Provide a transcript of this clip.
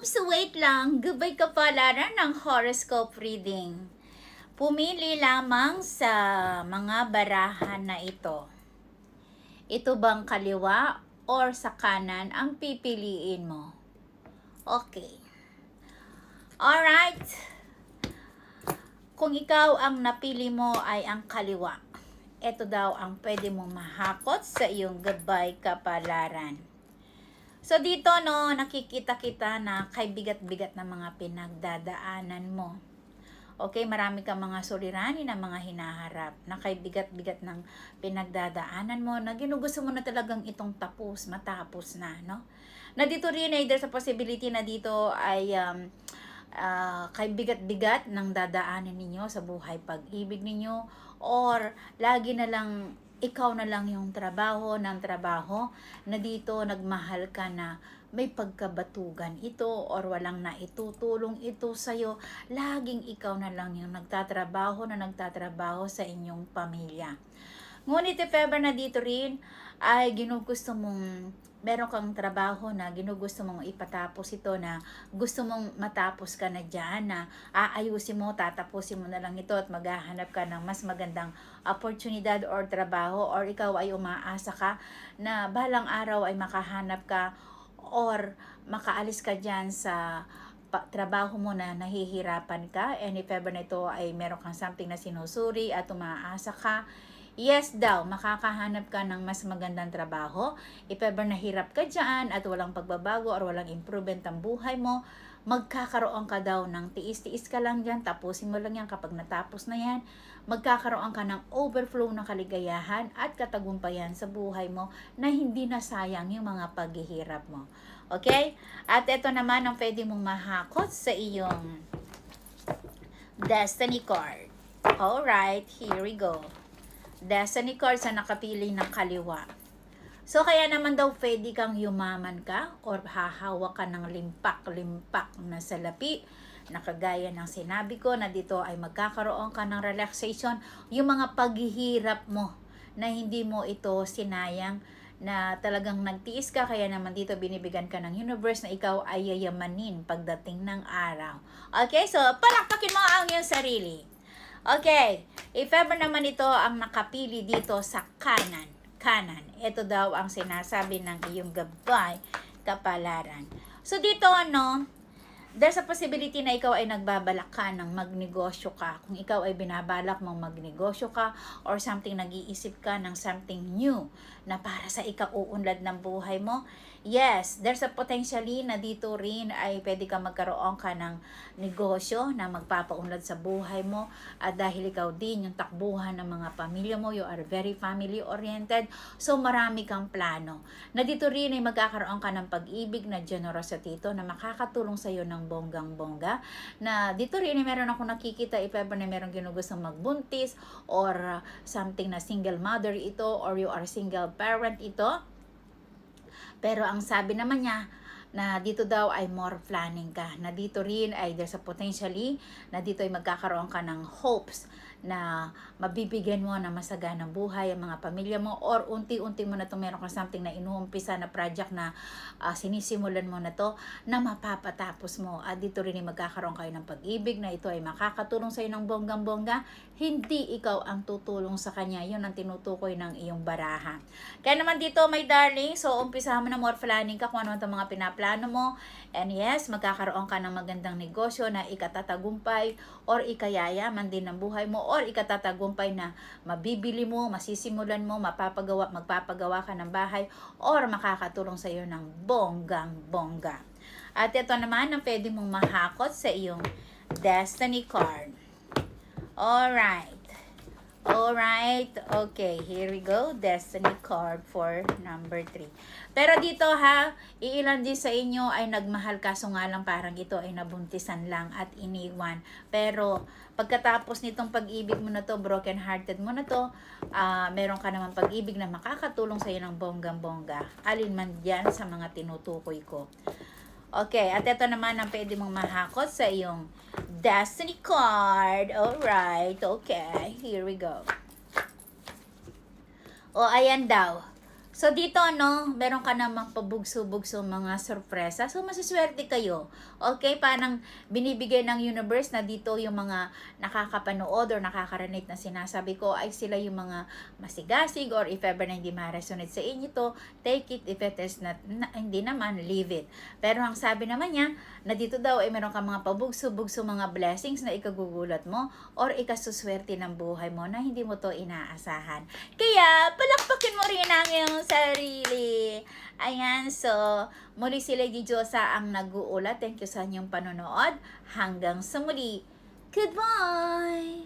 Oops, wait lang. Gabay kapalaran ng horoscope reading. Pumili lamang sa mga barahan na ito. Ito bang kaliwa or sa kanan ang pipiliin mo? Okay. Alright. Kung ikaw ang napili mo ay ang kaliwa, ito daw ang pwede mong mahakot sa iyong gabay kapalaran. So dito no, nakikita kita na kay bigat-bigat na mga pinagdadaanan mo. Okay, marami kang mga suliranin na mga hinaharap na kay bigat-bigat ng pinagdadaanan mo na ginugusto mo na talagang itong matapos na, no? Na dito rin ay there's a possibility na dito ay kay bigat-bigat ng dadaanan ninyo sa buhay pag-ibig ninyo or lagi na lang ikaw na lang yung trabaho ng trabaho na dito nagmahal ka na may pagkabatugan ito or walang naitutulong ito sa'yo. Laging ikaw na lang yung nagtatrabaho sa inyong pamilya. Ngunit if ever na dito rin ay ginugusto mong meron kang trabaho na ginugusto mong ipatapos ito na gusto mong matapos ka na dyan na aayusin mo, tatapusin mo na lang ito at maghahanap ka ng mas magandang oportunidad or trabaho or ikaw ay umaasa ka na balang araw ay makahanap ka or makaalis ka dyan sa trabaho mo na nahihirapan ka and if ever na ito ay meron kang something na sinusuri at umaasa ka, yes daw, makakahanap ka ng mas magandang trabaho. If ever nahirap ka dyan at walang pagbabago or walang improvement ang buhay mo, magkakaroon ka daw ng tiis-tiis ka lang dyan, tapusin mo lang yan. Kapag natapos na yan, magkakaroon ka ng overflow ng kaligayahan at katagumpayan sa buhay mo na hindi nasayang yung mga paghihirap mo. Okay? At ito naman ang pwede mong mahakot sa iyong Destiny card. Alright, here we go. Destiny card sa nakapili ng kaliwa. So, kaya naman daw pwede kang yumaman ka or hahawak ka ng limpak-limpak na salapi na kagaya ng sinabi ko na dito ay magkakaroon ka ng relaxation. Yung mga paghihirap mo na hindi mo ito sinayang na talagang nagtiis ka, kaya naman dito binibigyan ka ng universe na ikaw ay yayamanin pagdating ng araw. Okay, so palakpakin mo ang iyong sarili. Okay, if ever naman ito ang nakapili dito sa kanan, ito daw ang sinasabi ng iyong gabay kapalaran. So dito there's a possibility na ikaw ay nagbabalak ka ng magnegosyo ka. Kung ikaw ay binabalak mong magnegosyo ka or something, nag-iisip ka ng something new na para sa ikauunlad ng buhay mo, yes, there's a potentially na dito rin ay pwede ka magkaroon ka ng negosyo na magpapaunlad sa buhay mo at dahil ikaw din yung takbuhan ng mga pamilya mo, you are very family oriented, so marami kang plano. Na dito rin ay magkakaroon ka ng pag-ibig na generosity ito na makakatulong sa iyo ng bonggang-bongga. Na dito rin meron ako nakikita if ever na meron ginugustong magbuntis or something na single mother ito or you are single parent ito. Pero ang sabi naman niya na dito daw ay more planning ka. Na dito rin ay there's a potentially na dito ay magkakaroon ka ng hopes na mabibigyan mo na masaganang buhay ang mga pamilya mo or unti-unti mo na ito meron ka something na inuumpisa na project na sinisimulan mo na to na mapapatapos mo at dito rin ay magkakaroon kayo ng pag-ibig na ito ay makakatulong sa iyo ng bonggang-bongga, hindi ikaw ang tutulong sa kanya. Yun ang tinutukoy ng iyong baraha. Kaya naman dito my darling, so umpisahan mo na more planning ka kung ano itong mga pinaplano mo and yes, magkakaroon ka ng magandang negosyo na ikatatagumpay or ikayayaman din ng buhay mo or ikatatagumpay na mabibili mo, masisimulan mo, magpapagawa ka ng bahay or makakatulong sa iyo ng bonggang-bongga. At ito naman ang pwede mong mahakot sa iyong Destiny card. Alright, okay, here we go, Destiny card for number 3. Pero dito iilan din sa inyo ay nagmahal kaso nga lang parang ito ay nabuntisan lang at iniwan. Pero pagkatapos nitong pag-ibig mo na to, broken hearted mo na to, meron ka naman pag-ibig na makakatulong sa iyo ng bonggang-bongga. Alin man diyan sa mga tinutukoy ko. Okay, at ito naman ang pwede mong mahakot sa iyong Destiny card. Alright, okay, here we go. O, ayan daw. So dito no, meron ka namang pabugso-bugso mga sorpresa. So masiswerte kayo. Okay, parang binibigay ng universe na dito yung mga nakakapanood or nakakarinig na sinasabi ko ay sila yung mga masigasig, or if ever na hindi ma-resonate sa inyo to, take it. If it is not, hindi naman, leave it. Pero ang sabi naman niya, na dito daw ay meron ka mga pabugso-bugso mga blessings na ikagugulat mo or ikasuswerte ng buhay mo na hindi mo to inaasahan. Kaya, palakpakin mo rin ang iyong sarili. Ayan, so, muli si Lady Diyosa ang nag-uulat. Thank you sa inyong panonood. Hanggang sa muli. Goodbye!